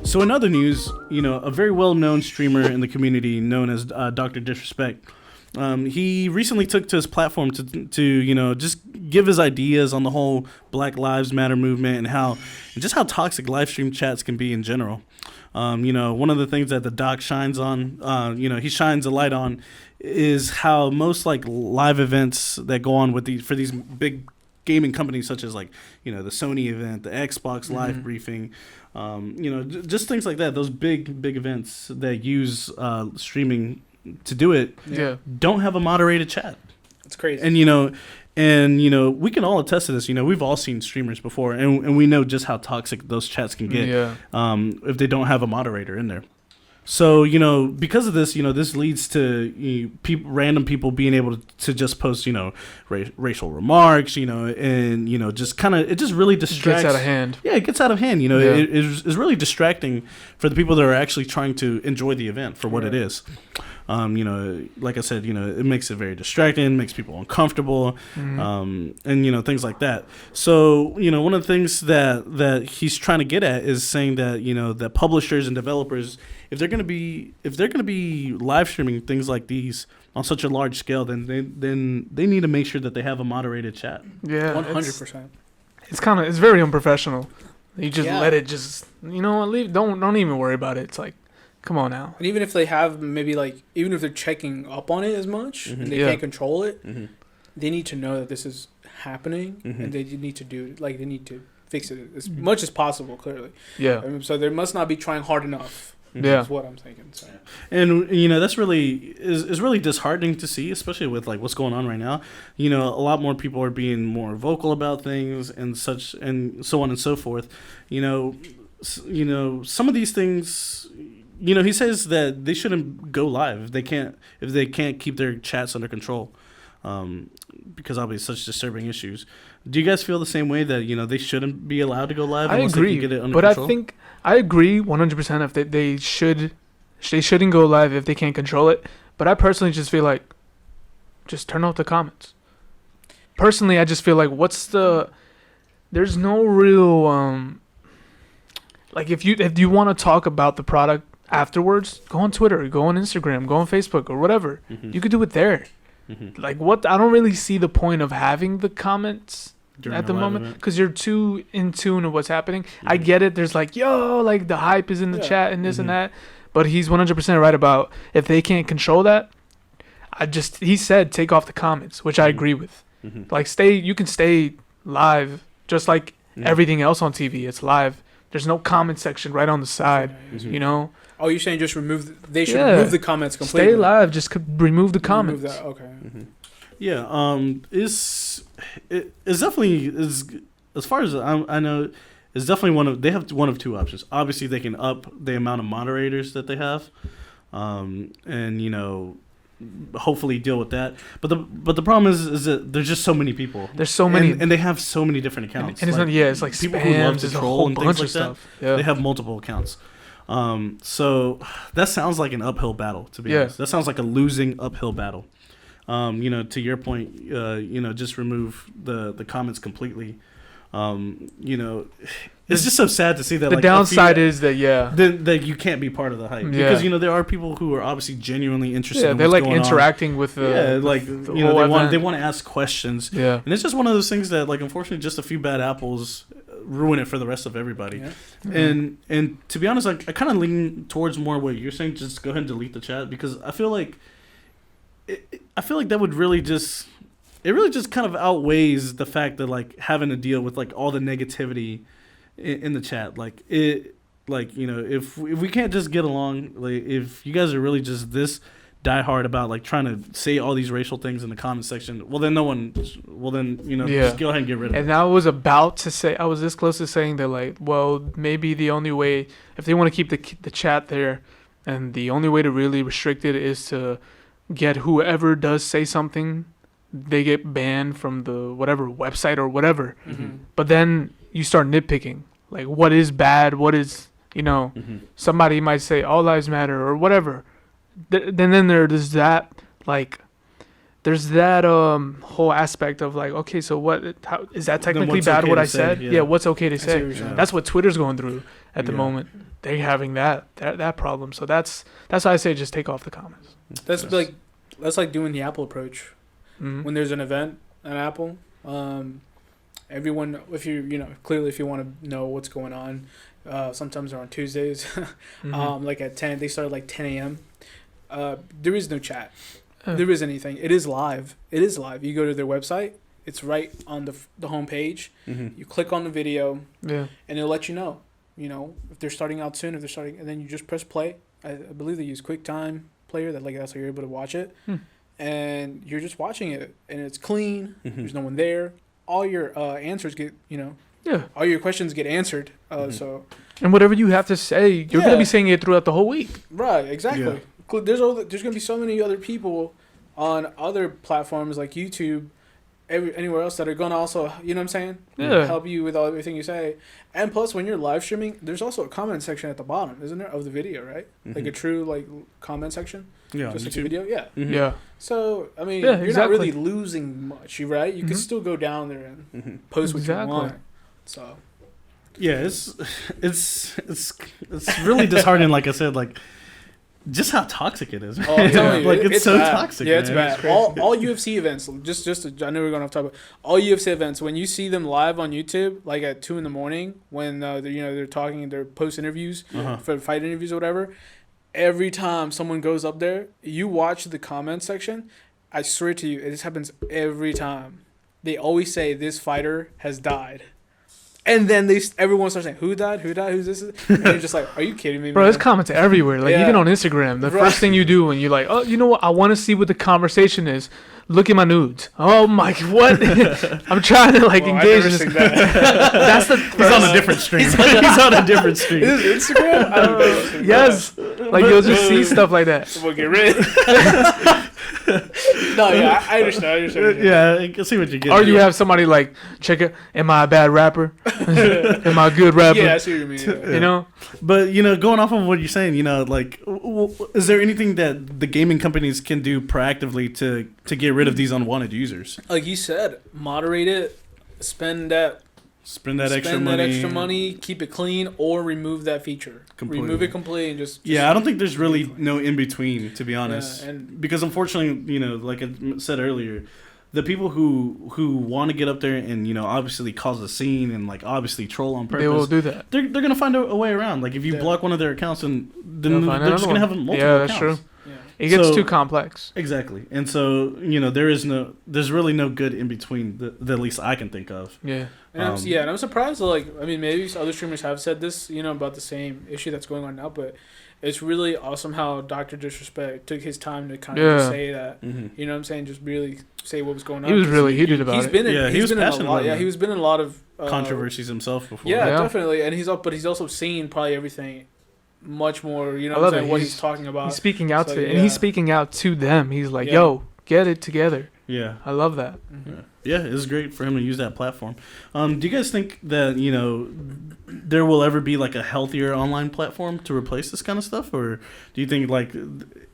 So in other news, a very well-known streamer in the community known as Dr. Disrespect, he recently took to his platform to just give his ideas on the whole Black Lives Matter movement and just how toxic live stream chats can be in general. One of the things that the doc shines on, he shines a light on, is how most like live events that go on for these big gaming companies such as the Sony event, the Xbox Live briefing, just things like that. Those big events that use streaming to do it, don't have a moderated chat. It's crazy. And we can all attest to this. We've all seen streamers before, and we know just how toxic those chats can get if they don't have a moderator in there. So, because of this, this leads to random people being able to just post, racial remarks, and, just kind of, it just really distracts. It gets out of hand. Yeah, it gets out of hand. It is really distracting for the people that are actually trying to enjoy the event for what it is. Like I said, it makes it very distracting, makes people uncomfortable, and, things like that. So, one of the things that he's trying to get at is saying that, that publishers and developers, if they're going to be live streaming things like these on such a large scale, then they need to make sure that they have a moderated chat. Yeah, 100%. It's very unprofessional. You just let it leave. Don't even worry about it. It's like, come on now. And even if they have even if they're checking up on it as much and they can't control it, they need to know that this is happening and they need to fix it as much as possible. Clearly, so they must not be trying hard enough. That's what I'm thinking. So. And that's really is really disheartening to see, especially with what's going on right now. A lot more people are being more vocal about things and such, and so on and so forth. Some of these things. He says that they shouldn't go live if they can't keep their chats under control, because obviously such disturbing issues. Do you guys feel the same way that they shouldn't be allowed to go live? I agree, they can get it under but control? I think I agree 100% if they shouldn't go live if they can't control it. But I personally just feel like just turn off the comments. Personally, I just feel like there's no real if you want to talk about the product afterwards, go on Twitter, go on Instagram, go on Facebook or whatever. You could do it there. I don't really see the point of having the comments at the moment because you're too in tune with what's happening. I get it. There's the hype is in the chat and this and that. But he's 100% right about if they can't control that. He said take off the comments, which I agree with. You can stay live just like everything else on TV. It's live. There's no comment section right on the side, Oh, you're saying just they should remove the comments completely? Stay live, just remove the comments. Remove that, okay. Yeah, it's definitely, as far as I know, it's definitely they have one of two options. Obviously, they can up the amount of moderators that they have, and hopefully deal with that. But the problem is that there's just so many people. There's so many, and they have so many different accounts. And it's like people spams, who love to troll and things like that. Yeah. They have multiple accounts. So that sounds like an uphill battle, to be honest. That sounds like a losing uphill battle. To your point, just remove the comments completely. It's just so sad to see that. The downside is that that you can't be part of the hype because there are people who are obviously genuinely interested. in they're what's going interacting on. with the they want to ask questions. Yeah, and it's just one of those things that unfortunately just a few bad apples ruin it for the rest of everybody. And to be honest, I kind of lean towards more what you're saying. Just go ahead and delete the chat because I feel like that would really just kind of outweighs the fact that having to deal with all the negativity in the chat. If we can't just get along, if you guys are really just this diehard about trying to say all these racial things in the comment section, just go ahead and get rid of it. And I was this close to saying that maybe the only way, if they want to keep the chat there, and the only way to really restrict it is to get whoever does say something, they get banned from the whatever website or whatever. But then you start nitpicking, what is bad, what is somebody might say all lives matter or whatever. Then there's that whole aspect of how is that technically bad what I said? Yeah, what's okay to say? That's what Twitter's going through. at the moment. They're having that problem. So that's why I say just take off the comments. That's like doing the Apple approach. Mm-hmm. When there's an event at Apple, everyone, if you want to know what's going on, sometimes they're on Tuesdays, like at 10, they start at like 10 a.m. There is no chat. There is anything. It is live. You go to their website. It's right on the home page. Mm-hmm. You click on the video, and it'll let you know. If they're starting out soon, and then you just press play. I believe they use QuickTime Player. That's how you're able to watch it, and you're just watching it, and it's clean. Mm-hmm. There's no one there. All your answers get, all your questions get answered. So. And whatever you have to say, you're gonna be saying it throughout the whole week. Right. Exactly. Yeah. There's gonna be so many other people on other platforms like YouTube. Anywhere else that are going to also, you know what I'm saying? Yeah. Help you with everything you say. And plus, when you're live streaming, there's also a comment section at the bottom, isn't there, of the video, right? Mm-hmm. Like a true, comment section? Yeah. Just like a video? Yeah. Mm-hmm. Yeah. So, I mean, you're not really losing much, right? You can still go down there and post what you want. So. Yeah, it's really disheartening, like I said, just how toxic it is. Oh, I'm telling you, it's so bad. Toxic. Yeah, man. it's bad. All UFC events, just I know we're going off topic. All UFC events, when you see them live on YouTube, like at 2 a.m, when they're talking, they're post interviews for fight interviews or whatever. Every time someone goes up there, you watch the comment section. I swear to you, this happens every time. They always say this fighter has died. And then everyone starts saying, who died? Who's this? And you're just like, are you kidding me, bro? There's comments everywhere. Even on Instagram, the first thing you do when you're like, oh, you know what? I want to see what the conversation is. Look at my nudes. Oh my, what? I'm trying to engage in this. That's the. He's on a different stream. He's on a different stream. Is it Instagram? I don't know. Yes. You'll just see stuff like that. We'll get rid. No, yeah, I understand. Yeah, I can see what you're getting. Or you have somebody check it. Am I a bad rapper? Am I a good rapper? Yeah, I see what you mean. Yeah. But going off of what you're saying, is there anything that the gaming companies can do proactively to get rid of these unwanted users? Like you said, moderate it, spend that extra money, keep it clean, or remove that feature. Completely. Remove it completely and just I don't think there's really no in between, to be honest. Yeah, and because unfortunately, like I said earlier, the people who want to get up there and obviously cause a scene and obviously troll on purpose, they will do that. They're gonna find a way around. If you block one of their accounts, then they're just gonna have multiple accounts. That's true. Yeah. It gets too complex. Exactly. And so, there's really no good in between the least I can think of. Yeah. And I'm surprised maybe other streamers have said this, about the same issue that's going on now, but it's really awesome how Dr. Disrespect took his time to kind of just say that. Mm-hmm. You know what I'm saying? Just really say what was going on. He was really heated about it. He was passionate about it. He's been in a lot of controversies himself before. Yeah, definitely. And he's also seen probably everything much more, what he's talking about. He's speaking out to it, and he's speaking out to them. He's like, yo, get it together. Yeah. I love that. Mm-hmm. Yeah, it's great for him to use that platform. Do you guys think that, there will ever be a healthier online platform to replace this kind of stuff? Or do you think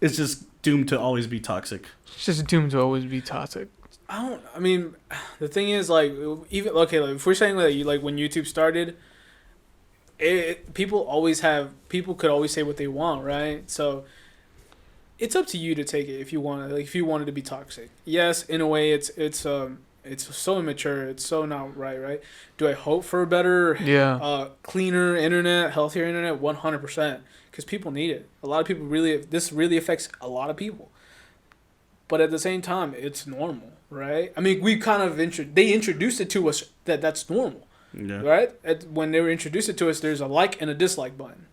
it's just doomed to always be toxic? It's just doomed to always be toxic. The thing is even, if we're saying that when YouTube started, people could always say what they want, right? So it's up to you to take it if you want if you want it to be toxic. Yes, in a way it's so immature, it's so not right? Do I hope for a better cleaner internet, healthier internet? 100%, because people need it. A lot of people this really affects a lot of people. But at the same time, it's normal, right? We kind of they introduced it to us that's normal. Yeah. Right? When they were introduced it to us, there's a like and a dislike button.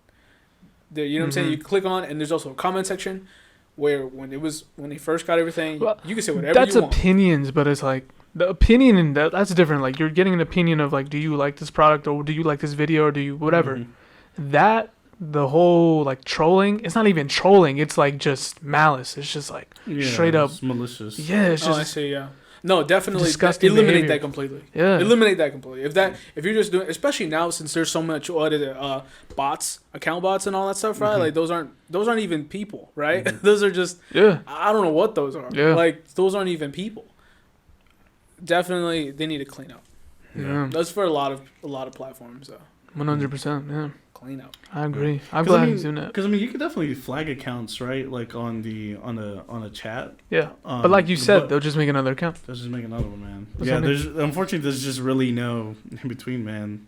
There, you know what I'm saying? You click on, and there's also a comment section where when they first got everything, you can say whatever you want. That's opinions, but it's the opinion in that's different. You're getting an opinion of do you like this product, or do you like this video, or do you whatever. Mm-hmm. That the whole trolling, it's not even trolling. It's just malice. It's just straight up malicious. Yeah, it's just. I see. Yeah. No, definitely disgusting eliminate behavior. that completely. Yeah. Eliminate that completely. If you're just doing, especially now since there's so much bots, account bots and all that stuff, right? Mm-hmm. Those aren't even people, right? Mm-hmm. Those are just I don't know what those are. Yeah. Those aren't even people. Definitely they need to clean up. Yeah. That's for a lot of platforms though. 100%, yeah. cleanup. I agree. I'm glad he's doing that. Because you could definitely flag accounts, right? Like on a chat. Yeah, but like you said, they'll just make another account. They'll just make another one, man. Unfortunately, there's just really no in between, man.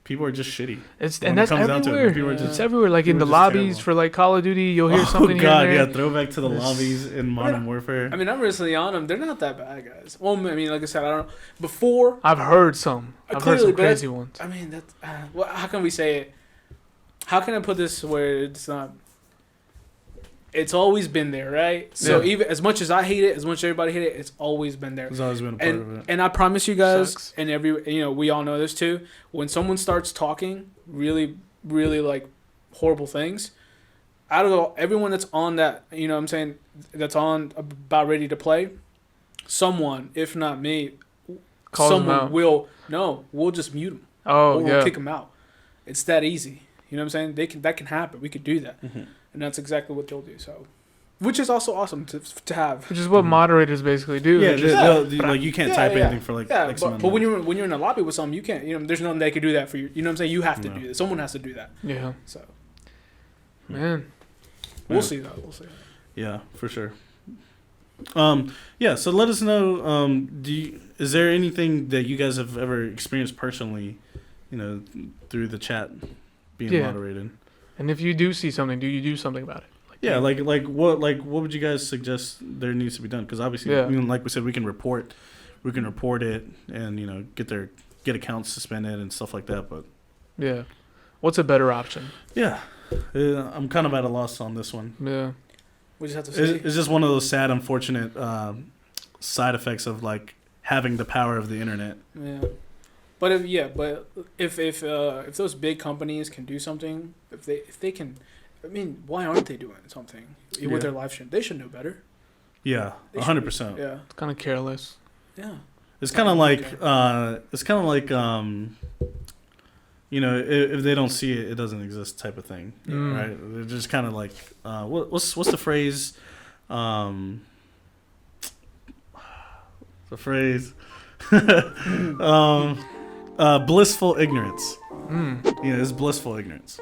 People are just shitty. That's everywhere. It's everywhere. Like in the lobbies terrible. for like Call of Duty, you'll hear something here and there. Yeah, throwback to the lobbies in Modern Warfare. I mean, I'm recently on them. They're not that bad, guys. Well, I mean, like I said, I don't know. Before, I've heard some crazy ones. I mean, that's well, how can we say it? How can I put this where it's not? It's always been there, right? So even as much as I hate it, as much as everybody hate it, it's always been there. It's always been a part of it. And I promise you guys, and we all know this too. When someone starts talking really, really like horrible things, out of everyone that's on that, you know what I'm saying, that's on about ready to play, someone, if not me, someone we'll just mute them. Oh, or we'll kick them out. It's that easy. You know what I'm saying? That can happen. We could do that. Mm-hmm. And that's exactly what they'll do. So, which is also awesome to have. Which is what moderators basically do. Like you can't type anything for like X amount. But when you're in a lobby with someone, you can't. You know, there's nothing they can do that for you. You know what I'm saying? You have to do that. Someone has to do that. Yeah. So, man, we'll see though. We'll see. Yeah, for sure. So let us know. Is there anything that you guys have ever experienced personally, through the chat being moderated? And if you do see something, do you do something about it? What would you guys suggest there needs to be done? Because obviously, like we said, we can report it and get accounts suspended and stuff like that. But what's a better option? I'm kind of at a loss on this one. Yeah, we just have to see. It's just one of those sad, unfortunate side effects of like having the power of the internet. Yeah. But if those big companies can do something, if they can, I mean, why aren't they doing something with their live stream? They should know better. Yeah, 100%. Yeah, it's kind of careless. Yeah, It's kind of like if they don't see it, it doesn't exist type of thing, right? They're just kind of like what's the phrase? The phrase. Blissful ignorance. It's blissful ignorance.